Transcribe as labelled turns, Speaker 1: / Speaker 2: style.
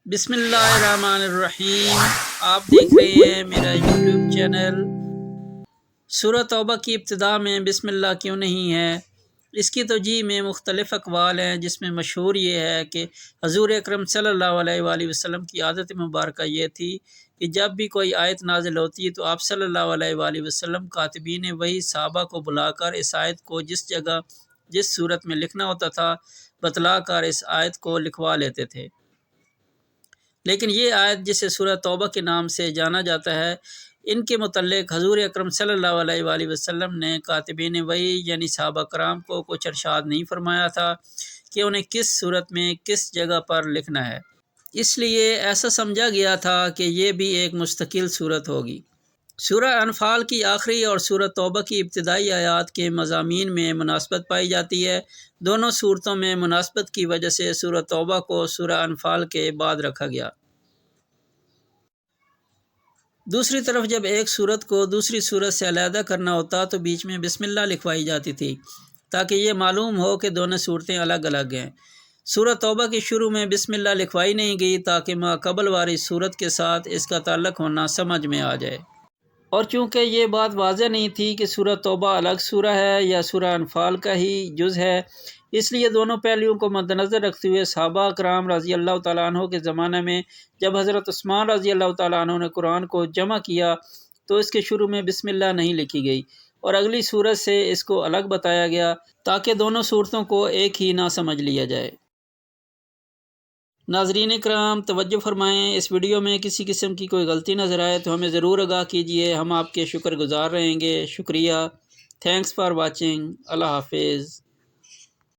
Speaker 1: بسم اللہ الرحمن الرحیم۔ آپ دیکھ رہے ہیں میرا یوٹیوب چینل۔ سورہ توبہ کی ابتدا میں بسم اللہ کیوں نہیں ہے؟ اس کی توجیہ میں مختلف اقوال ہیں، جس میں مشہور یہ ہے کہ حضور اکرم صلی اللہ علیہ وآلہ وسلم کی عادت مبارکہ یہ تھی کہ جب بھی کوئی آیت نازل ہوتی تو آپ صلی اللہ علیہ وآلہ وسلم کاتبین وحی صحابہ کو بلا کر اس آیت کو جس جگہ جس صورت میں لکھنا ہوتا تھا بتلا کر اس آیت کو لکھوا لیتے تھے۔ لیکن یہ آیت جسے سورہ توبہ کے نام سے جانا جاتا ہے، ان کے متعلق حضور اکرم صلی اللہ علیہ وآلہ وسلم نے کاتبین وحی یعنی صحابہ کرام کو کچھ ارشاد نہیں فرمایا تھا کہ انہیں کس صورت میں کس جگہ پر لکھنا ہے، اس لیے ایسا سمجھا گیا تھا کہ یہ بھی ایک مستقل صورت ہوگی۔ سورہ انفال کی آخری اور سورہ توبہ کی ابتدائی آیات کے مضامین میں مناسبت پائی جاتی ہے۔ دونوں صورتوں میں مناسبت کی وجہ سے سورہ توبہ کو سورہ انفال کے بعد رکھا گیا۔ دوسری طرف جب ایک صورت کو دوسری صورت سے علیحدہ کرنا ہوتا تو بیچ میں بسم اللہ لکھوائی جاتی تھی تاکہ یہ معلوم ہو کہ دونوں صورتیں الگ الگ ہیں۔ سورہ توبہ کے شروع میں بسم اللہ لکھوائی نہیں گئی تاکہ ماقبل والی صورت کے ساتھ اس کا تعلق ہونا سمجھ میں آ جائے، اور چونکہ یہ بات واضح نہیں تھی کہ سورہ توبہ الگ سورہ ہے یا سورہ انفال کا ہی جز ہے، اس لیے دونوں پہلوؤں کو مد نظر رکھتے ہوئے صحابہ کرام رضی اللہ تعالیٰ عنہ کے زمانے میں جب حضرت عثمان رضی اللہ تعالیٰ عنہ نے قرآن کو جمع کیا تو اس کے شروع میں بسم اللہ نہیں لکھی گئی اور اگلی صورت سے اس کو الگ بتایا گیا تاکہ دونوں صورتوں کو ایک ہی نہ سمجھ لیا جائے۔ ناظرین کرام توجہ فرمائیں، اس ویڈیو میں کسی قسم کی کوئی غلطی نظر آئے تو ہمیں ضرور آگاہ کیجیے، ہم آپ کے شکر گزار رہیں گے۔ شکریہ، تھینکس فار واچنگ، اللہ حافظ۔